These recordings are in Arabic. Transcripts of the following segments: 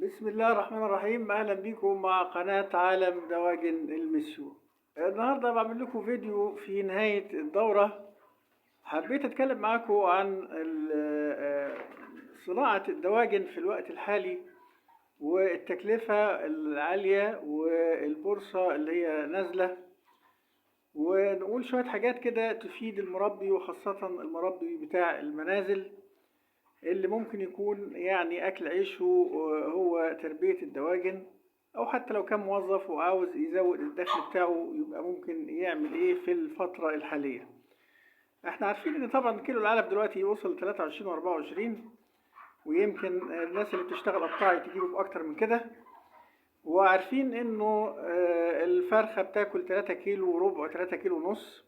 بسم الله الرحمن الرحيم. اهلا بكم مع قناة عالم دواجن المسيو. النهاردة بعمل لكم فيديو في نهاية الدورة. حبيت اتكلم معاكم عن صناعة الدواجن في الوقت الحالي والتكلفة العالية والبورصة اللي هي نازلة، ونقول شوية حاجات كده تفيد المربي وخاصة المربي بتاع المنازل اللي ممكن يكون يعني أكل عيشه هو تربية الدواجن، أو حتى لو كان موظف وعاوز يزود الدخل بتاعه يبقى ممكن يعمل إيه في الفترة الحالية. إحنا عارفين إن طبعا كيلو العلف دلوقتي وصل 23 و24، ويمكن الناس اللي بتشتغل قطاعي تجيبه بأكتر من كده، وعارفين إنه الفرخة بتاكل 3 كيلو وربع 3 كيلو ونص،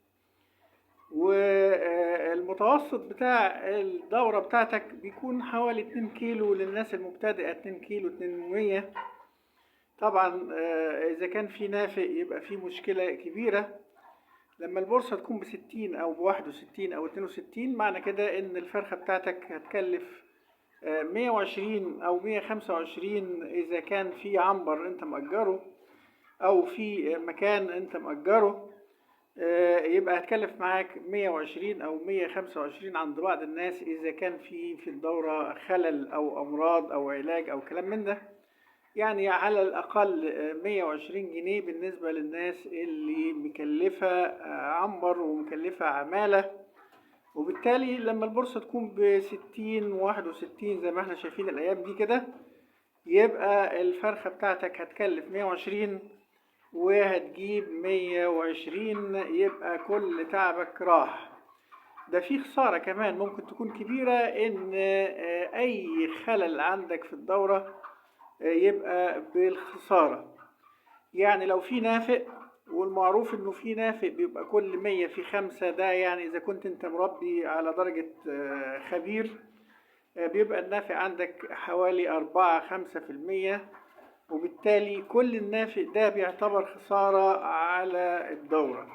والمتوسط بتاع الدورة بتاعتك بيكون حوالي 2 كيلو للناس المبتدئة، 2 كيلو 200. طبعا إذا كان في نافق يبقى في مشكلة كبيرة. لما البورصة تكون ب60 أو ب61 أو 62، معنى كده إن الفرخة بتاعتك هتكلف 120 أو 125 إذا كان في عنبر أنت مأجره أو في مكان أنت مأجره. يبقى هتكلف معاك 120 أو 125 عند بعض الناس إذا كان في الدورة خلل أو أمراض أو علاج أو كلام من ده. يعني على الأقل 120 جنيه بالنسبة للناس اللي مكلفة عنبر ومكلفة عمالة. وبالتالي لما البورصة تكون ب60 و61 زي ما احنا شايفين الأيام دي كده، يبقى الفرخة بتاعتك هتكلف 120 وهتجيب 120، يبقى كل تعبك راح. ده في خسارة كمان ممكن تكون كبيرة، إن أي خلل عندك في الدورة يبقى بالخسارة. يعني لو في نافق، والمعروف إنه في نافق بيبقى كل 100 في 5، ده يعني إذا كنت أنت مربي على درجة خبير بيبقى النافق عندك حوالي 4-5%، وبالتالي كل النافق ده بيعتبر خسارة على الدورة.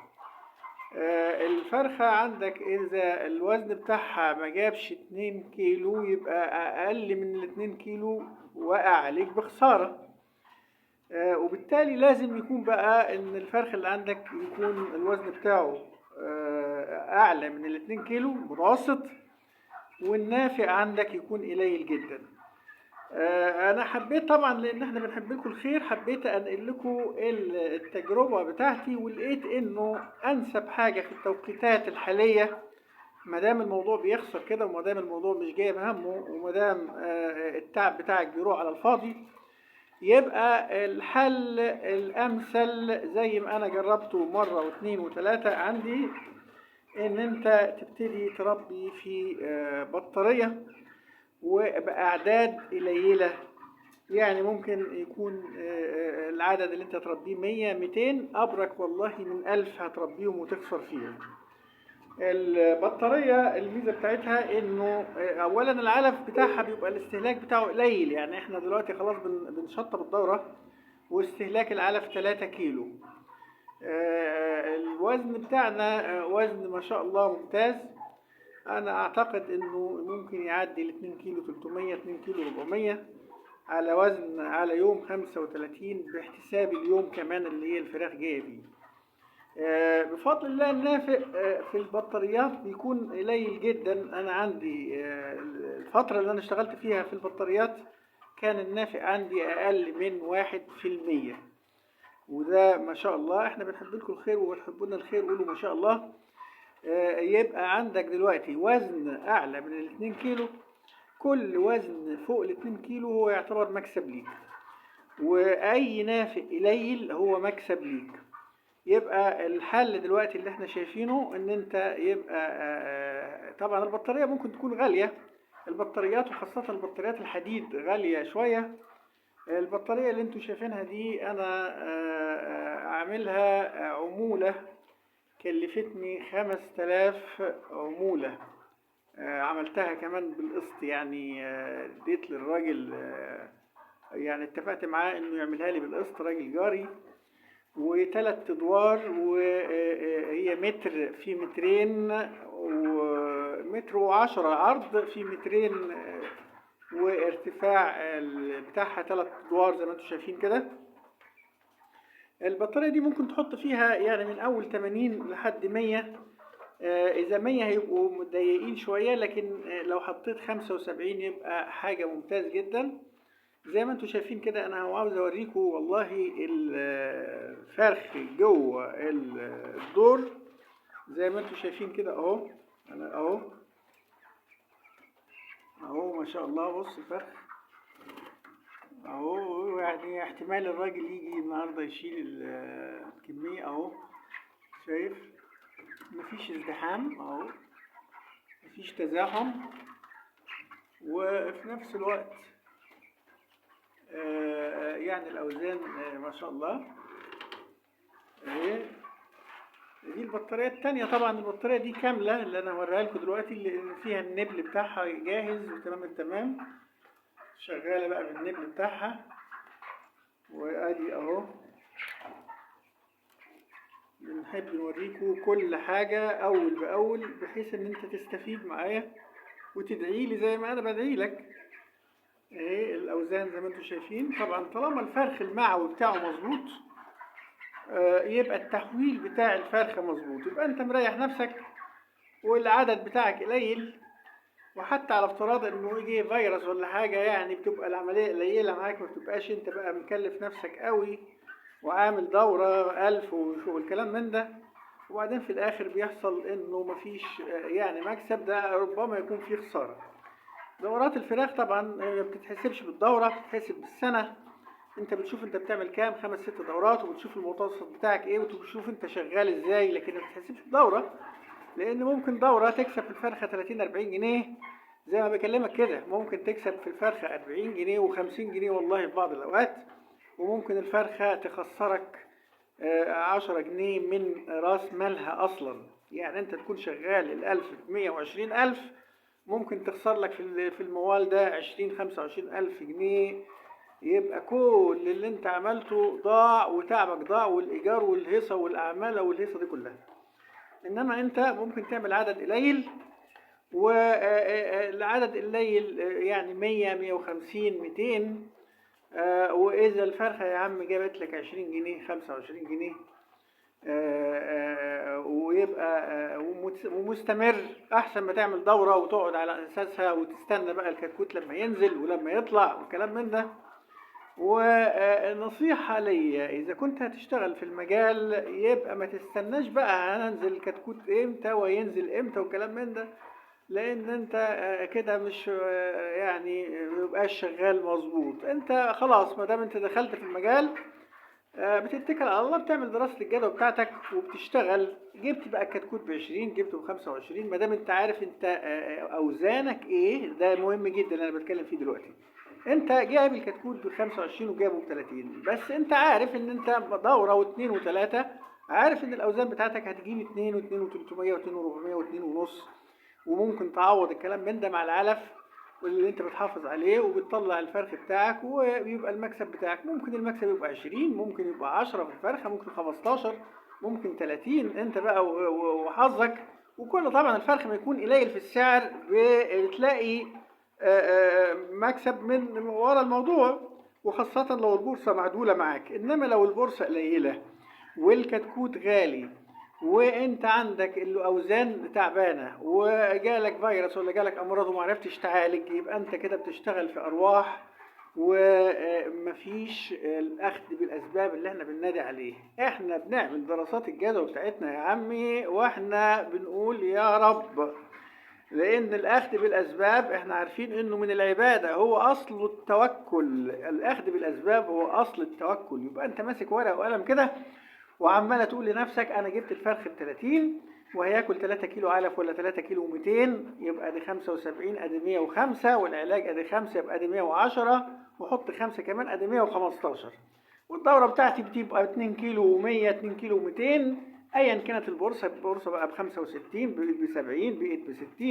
الفرخة عندك إذا الوزن بتاعها ما جابش 2 كيلو يبقى أقل من 2 كيلو وقع عليك بخسارة. وبالتالي لازم يكون بقى إن الفرخ اللي عندك يكون الوزن بتاعه أعلى من 2 كيلو متوسط، والنافق عندك يكون قليل جدا. انا حبيت طبعا لان احنا بنحب لكم الخير، حبيت انقل لكم التجربه بتاعتي، ولقيت انه انسب حاجه في التوقيتات الحاليه، ما دام الموضوع بيخسر كده وما دام الموضوع مش جايب همه وما دام التعب بتاعك بيروح على الفاضي، يبقى الحل الامثل زي ما انا جربته مره واثنين وثلاثه عندي، ان انت تبتدي تربي في بطاريه وبأعداد قليلة. يعني ممكن يكون العدد اللي انت تربيه 100 200، أبرك والله من 1000 هتربيهم وتخسر فيهم. البطارية الميزة بتاعتها انه اولا العلف بتاعها بيبقى الاستهلاك بتاعه قليل. يعني احنا دلوقتي خلاص بنشطب الدورة واستهلاك العلف 3 كيلو. الوزن بتاعنا وزن ما شاء الله ممتاز. انا اعتقد انه ممكن يعدي ال 2 كيلو 300 2 كيلو 400 على وزن على يوم 35 باحتساب اليوم كمان اللي هي الفراخ جايه بيه. بفضل الله النافق في البطاريات بيكون قليل جدا. انا عندي الفتره اللي انا اشتغلت فيها في البطاريات كان النافق عندي اقل من 1%، وده ما شاء الله. احنا بنحب لكم الخير وبتحبوا الخير، قولوا ما شاء الله. يبقى عندك دلوقتي وزن أعلى من 2 كيلو. كل وزن فوق 2 كيلو هو يعتبر مكسب ليك، وأي نافق قليل هو مكسب ليك. يبقى الحل دلوقتي اللي احنا شايفينه ان انت يبقى طبعا البطارية ممكن تكون غالية، البطاريات وخاصة البطاريات الحديد غالية شوية. البطارية اللي انتوا شايفينها دي انا عاملها عمولة، كلفتني 5000 عمولة. عملتها كمان بالقسط، يعني اديت للراجل، يعني اتفقت معاه انه يعملها لي بالقسط، راجل جاري، وثلاث ادوار، وهي متر في مترين ومتر و10 عرض في مترين وارتفاع بتاعها 3 ادوار زي ما انتم شايفين كده. البطارية دي ممكن تحط فيها يعني من اول 80 لحد 100. اذا 100 هيبقوا مضيقين شوية، لكن لو حطيت 75 يبقى حاجة ممتاز جدا. زي ما انتم شايفين كده، انا عاوز اوريكم والله الفرخ جوه الدور. زي ما انتم شايفين كده اهو، انا اهو ما شاء الله. بص الفرخ اهو، يعني احتمال الراجل يجي النهارده يشيل الكمية اهو. شايف مفيش ازدحام اهو، مفيش تزاحم، وفي نفس الوقت يعني الاوزان ما شاء الله اهي. دي البطارية التانية. طبعا البطارية دي كاملة اللي انا هوريها لكم دلوقتي، اللي فيها النبل بتاعها جاهز وتمام التمام، شغالة بقى بالنبل بتاعها. وادي اهو، بنحب نوريكم كل حاجة اول باول بحيث ان انت تستفيد معايا وتدعي لي زي ما انا بدعي لك. اهي الاوزان زي ما انتم شايفين. طبعا طالما الفرخ المعوي بتاعه مظبوط، يبقى التحويل بتاع الفرخة مظبوط، يبقى انت مريح نفسك والعدد بتاعك قليل. وحتى على افتراض انه يجي فيروس ولا حاجة، يعني بتبقى العملية قليلة معاك، ما بتبقاش انت بقى مكلف نفسك قوي وعامل دورة 1000 والكلام من ده. وبعدين في الاخر بيحصل انه مفيش يعني مكسب، ده ربما يكون فيه خسارة. دورات الفراخ طبعا ما بتتحسبش بالدورة، بتتحسب بالسنة. انت بتشوف انت بتعمل كام، 5 6 دورات، وبتشوف المتوسط بتاعك ايه، وتشوف انت شغال ازاي. لكن ما بتتحسبش بدورة، لان ممكن دورة تكسب في الفرخة 30 40 جنيه زي ما بكلمك كده. ممكن تكسب في الفرخة 40 جنيه و50 جنيه والله في بعض الاوقات. وممكن الفرخة تخسرك 10 جنيه من راس مالها اصلا. يعني انت تكون شغال ال1000 ب120,000، ممكن تخسر لك في الموال ده 20 25,000 جنيه. يبقى كل اللي انت عملته ضاع، وتعبك ضاع، والايجار والهيصه والعماله والهيصه دي كلها. انما انت ممكن تعمل عدد قليل، والعدد قليل يعني 100 150 200. واذا الفرخه يا عم جابت لك 20 جنيه 25 جنيه، ويبقى ومستمر، احسن ما تعمل دوره وتقعد على اساسها وتستنى بقى الكتكوت لما ينزل ولما يطلع والكلام من ده. ونصيحة ليا، إذا كنت هتشتغل في المجال يبقى ما تستناش بقى هننزل الكتكوت إمتى وينزل إمتى وكلام من ده، لأن أنت كده مش يعني ميبقاش شغال مظبوط. أنت خلاص ما دام أنت دخلت في المجال، بتتكل على الله، بتعمل دراسة الجدوى بتاعتك وبتشتغل. جبت بقى الكتكوت ب20، جبته ب25، ما دام أنت عارف أنت أوزانك إيه. ده مهم جدا اللي أنا بتكلم فيه دلوقتي. انت جايب الكتكوت ب25 وجايبه ب30، بس انت عارف ان انت دورة و2 و3، عارف ان الاوزان بتاعتك هتجيب 2 و2 و300 و2 و400 و2 ونص. وممكن تعوض الكلام من ده مع العلف واللي انت بتحافظ عليه، وبتطلع الفرخ بتاعك ويبقى المكسب بتاعك. ممكن المكسب يبقى 20، ممكن يبقى 10 في الفرخة، ممكن 15، ممكن 30، انت بقى وحظك. وكل طبعا الفرخ ما يكون قليل في السعر بتلاقي مكسب من ورا الموضوع، وخاصة لو البورصة معدولة معاك. إنما لو البورصة قليلة والكتكوت غالي وانت عندك الاوزان تعبانه وجالك فيروس ولا جالك امراض وما عرفتش تعالج، يبقى انت كده بتشتغل في ارواح، ومفيش الاخذ بالاسباب اللي احنا بننادي عليه. احنا بنعمل دراسات الجدوى بتاعتنا يا عمي، واحنا بنقول يا رب، لأن الأخذ بالأسباب إحنا عارفين إنه من العبادة، هو أصل التوكل. الأخذ بالأسباب هو أصل التوكل. يبقى أنت ماسك ورقة وقلم كده وعمالة تقول لنفسك أنا جبت الفرخ ب30 وهياكل 3 كيلو علف ولا 3 كيلو 200، يبقى دي 75، أدي 105، والعلاج أدي 5 يبقى أدي 110، وحط 5 كمان أدي 115. والدورة بتاعتي بتبقى 2 كيلو و100 2 كيلو و200. ايا كانت البورصه بقى ب65 بقيت ب70 بقيت ب60،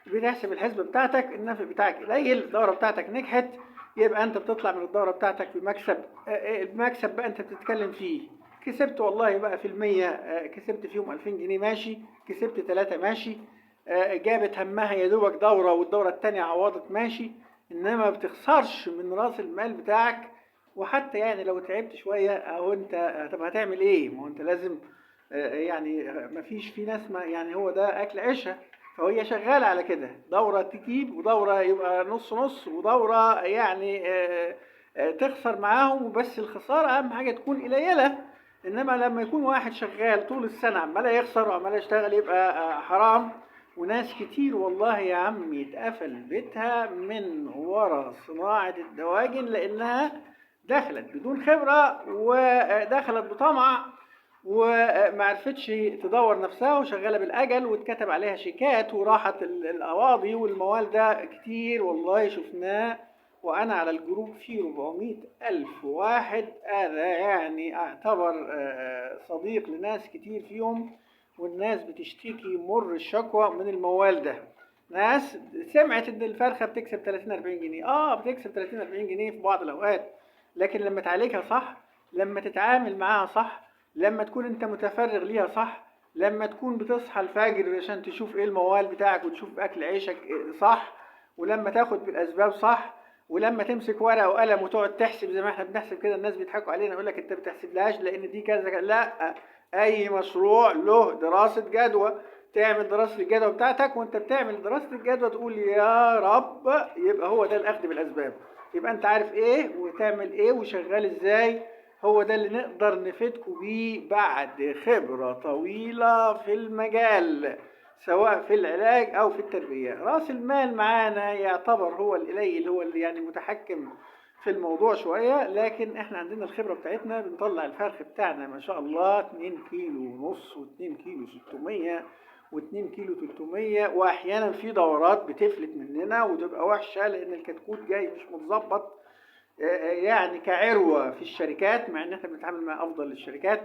بتحسب الحسبه بتاعتك. النفع بتاعك قليل، الدوره بتاعتك نجحت، يبقى انت بتطلع من الدوره بتاعتك بمكسب. المكسب بقى انت بتتكلم فيه، كسبت والله بقى في المية، كسبت فيهم 2000 جنيه ماشي، كسبت 3 ماشي، جابت همها يا دوبك دوره والدوره الثانيه عوضت ماشي. انما ما بتخسرش من راس المال بتاعك. وحتى يعني لو تعبت شويه اهو انت، طب هتعمل ايه؟ ما هو انت لازم يعني ما فيش في ناس، ما يعني هو ده اكل عيشها. فهي شغاله على كده، دوره تجيب ودوره يبقى نص نص ودوره يعني تخسر معاهم، وبس الخساره اهم حاجه تكون قليله. انما لما يكون واحد شغال طول السنه عمال يخسر وعمال يشتغل يبقى حرام. وناس كتير والله يا عمي اتقفل بيتها من ورا صناعة الدواجن، لأنها دخلت بدون خبرة ودخلت بطمع ومعرفتش تدور نفسها وشغالة بالأجل واتكتب عليها شيكات وراحت الأواضي. والموال ده كتير والله شفناه، وأنا على الجروب فيه 400 ألف واحد. أنا يعني أعتبر صديق لناس كتير فيهم، والناس بتشتكي مر الشكوى من الموال ده. ناس سمعت ان الفرخه بتكسب 30 40 جنيه، بتكسب 30 40 جنيه في بعض الاوقات، لكن لما تعالجها صح، لما تتعامل معاها صح، لما تكون انت متفرغ ليها صح، لما تكون بتصحى الفجر عشان تشوف ايه الموال بتاعك وتشوف اكل عيشك صح، ولما تاخد بالاسباب صح، ولما تمسك ورقه وقلم وتقعد تحسب زي ما احنا بنحسب كده. الناس بيضحكوا علينا يقول لك انت بتحسبلهاش لان دي كذا كذا. لا، اي مشروع له دراسة جدوى. تعمل دراسة الجدوى بتاعتك، وانت بتعمل دراسة الجدوى تقول يا رب، يبقى هو ده الاخذ بالاسباب. يبقى انت عارف ايه وتعمل ايه وشغال ازاي. هو ده اللي نقدر نفيدكم بيه بعد خبرة طويلة في المجال، سواء في العلاج او في التربية. راس المال معانا يعتبر هو القليل، هو اللي يعني متحكم في الموضوع شوية، لكن احنا عندنا الخبرة بتاعتنا. بنطلع الفرخ بتاعنا ما شاء الله 2 كيلو ونص و2 كيلو 600 و2 كيلو 300، واحيانا في دورات بتفلت مننا وتبقى وحشة لان الكتكوت جاي مش متظبط يعني كعروة في الشركات، مع ان احنا بنتعامل مع افضل الشركات.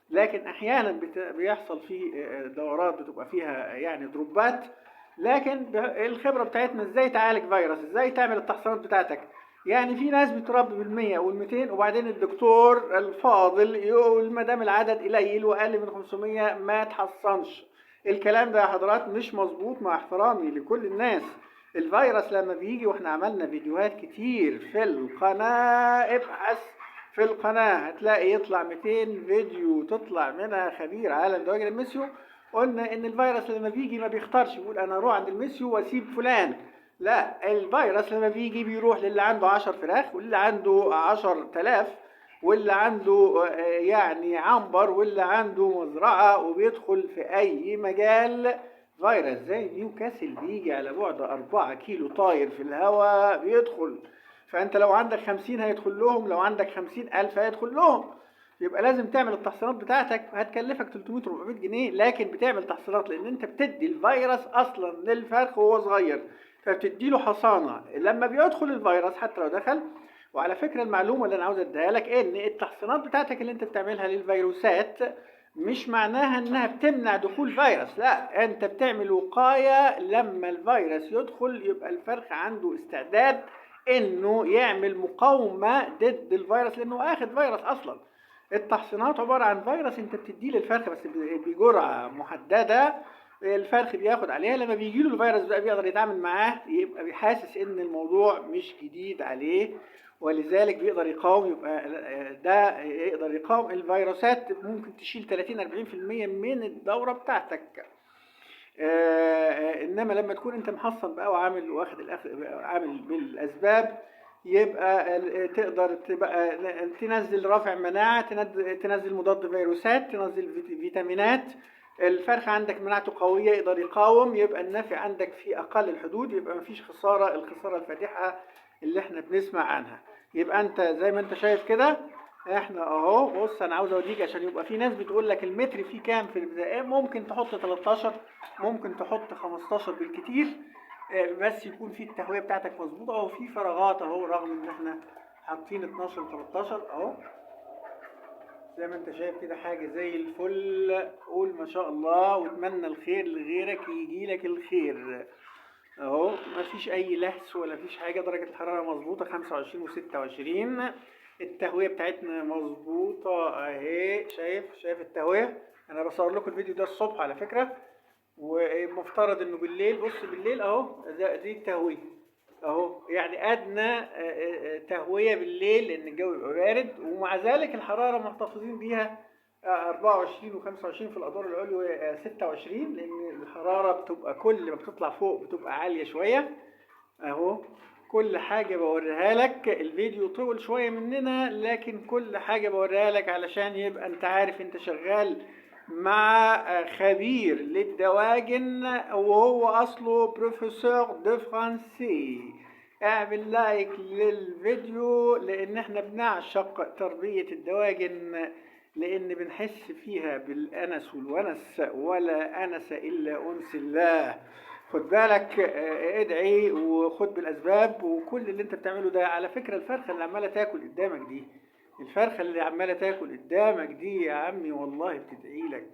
لكن احيانا بيحصل في دورات بتبقى فيها يعني دروبات. لكن الخبرة بتاعتنا ازاي تعالج فيروس، ازاي تعمل التحصينات بتاعتك. يعني في ناس بتربي بالمية والميتين، وبعدين الدكتور الفاضل يقول ما دام العدد قليل واقل من 500 ما تحصنش. الكلام ده يا حضرات مش مظبوط، مع احترامي لكل الناس. الفيروس لما بيجي، واحنا عملنا فيديوهات كتير في القناة، ابحث في القناة هتلاقي يطلع 200 فيديو تطلع منها خبير عالم دواجن الميسيو. قلنا ان الفيروس لما بيجي ما بيختارش يقول انا اروح عند الميسيو واسيب فلان. لا، الفيروس لما بيجي بيروح للي عنده 10 فراخ، واللي عنده 10,000، واللي عنده يعني عنبر، واللي عنده مزرعة، وبيدخل في أي مجال. فيروس زي نيوكاسل بيجي على بعد 4 كيلو طاير في الهواء بيدخل. فأنت لو عندك 50 هيدخل لهم، لو عندك 50,000 هيدخل لهم. يبقى لازم تعمل التحصينات بتاعتك، هتكلفك 300 400 جنيه، لكن بتعمل تحصينات لأن أنت بتدي الفيروس أصلا للفرخ وهو صغير، فبتدي له حصانة لما بيدخل الفيروس حتى لو دخل. وعلى فكرة المعلومة اللي أنا عاوز أديها لك إن التحصينات بتاعتك اللي أنت بتعملها للفيروسات مش معناها إنها بتمنع دخول فيروس، لا، أنت بتعمل وقاية. لما الفيروس يدخل يبقى الفرخ عنده استعداد إنه يعمل مقاومة ضد الفيروس لأنه آخد فيروس أصلا. التحصينات عبارة عن فيروس أنت بتديه للفرخ بس بجرعة محددة، الفرخ بياخد عليها. لما بيجي له الفيروس بقى بيقدر يتعامل معاه، يبقى بيحاسس ان الموضوع مش جديد عليه، ولذلك بيقدر يقاوم. يبقى ده يقدر يقاوم الفيروسات. ممكن تشيل 30 40% من الدورة بتاعتك. انما لما تكون انت محصن بقى وعامل واخد عامل بالاسباب، يبقى تقدر تبقى تنزل رافع مناعة، تنزل مضاد فيروسات، تنزل فيتامينات. الفرخ عندك مناعته قوية يقدر يقاوم، يبقى النفع عندك في أقل الحدود، يبقى مفيش خسارة، الخسارة الفادحة اللي احنا بنسمع عنها. يبقى انت زي ما انت شايف كده، احنا اهو. بص انا عاوز اوريك عشان يبقى في ناس بتقول لك المتر فيه كام في البداية. ممكن تحط 13، ممكن تحط 15 بالكتير، بس يكون في التهوية بتاعتك مظبوطة. اهو في فراغات اهو، رغم ان احنا حاطين 12 13 اهو. زي ما انت شايف كده حاجة زي الفل. قول ما شاء الله واتمنى الخير لغيرك يجيلك الخير. اهو مفيش اي لهس ولا فيش حاجة، درجة الحرارة مظبوطة 25 و26. التهوية بتاعتنا مظبوطة اهي. شايف التهوية. انا بصور لكم الفيديو ده الصبح على فكرة، ومفترض انه بالليل. بص بالليل اهو، دي التهوية اهو يعني ادنى تهويه بالليل لان الجو يبقى بارد، ومع ذلك الحراره محتفظين بيها 24 و25 في الادوار العليا 26، لان الحراره بتبقى كل ما بتطلع فوق بتبقى عاليه شويه. اهو كل حاجه بوريها لك، الفيديو طول شويه مننا لكن كل حاجه بوريها لك علشان يبقى انت عارف انت شغال مع خبير للدواجن، وهو اصله بروفيسور دو فرانسي. اعمل لايك للفيديو لان احنا بنعشق تربية الدواجن، لان بنحس فيها بالانس والونس، ولا انس الا انس الله. خد بالك، ادعي وخد بالاسباب، وكل اللي انت بتعمله ده على فكرة الفرخة اللي عمالة تاكل قدامك دي، الفرخة اللي عمالة تاكل قدامك دي يا عمي والله بتدعي لك.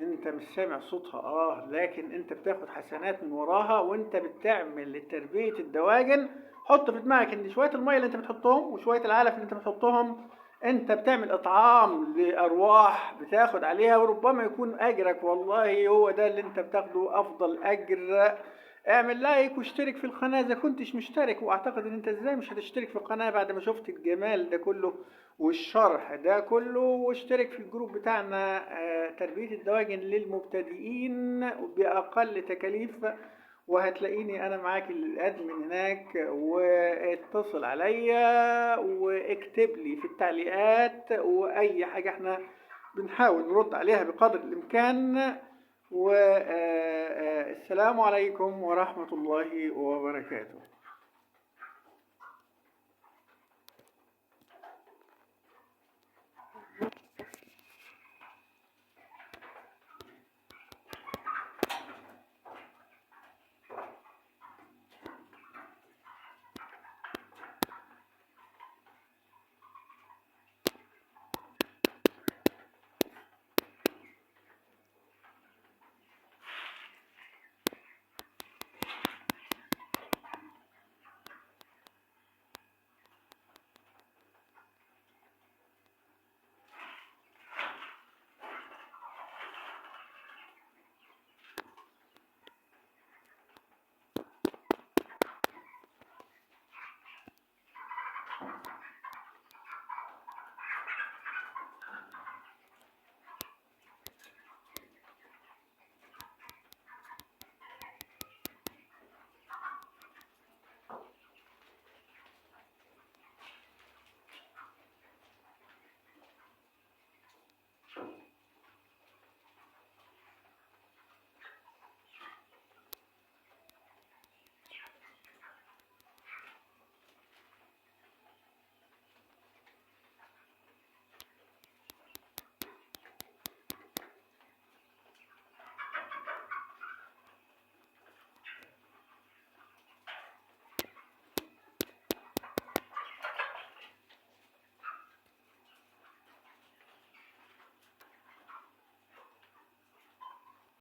انت مش سامع صوتها لكن انت بتاخد حسنات من وراها وانت بتعمل لتربية الدواجن. حط في دماغك ان شوية المية اللي انت بتحطهم وشوية العلف اللي انت بتحطهم انت بتعمل اطعام لارواح بتاخد عليها، وربما يكون اجرك والله هو ده اللي انت بتاخده افضل اجر. اعمل لايك واشترك في القناة اذا كنتش مشترك، واعتقد ان انت ازاي مش هتشترك في القناة بعد ما شفت الجمال ده كله والشرح ده كله. واشترك في الجروب بتاعنا تربية الدواجن للمبتدئين بأقل تكاليف، وهتلاقيني انا معاك الادمن هناك، واتصل عليا واكتب لي في التعليقات، واي حاجة احنا بنحاول نرد عليها بقدر الامكان. والسلام عليكم ورحمة الله وبركاته.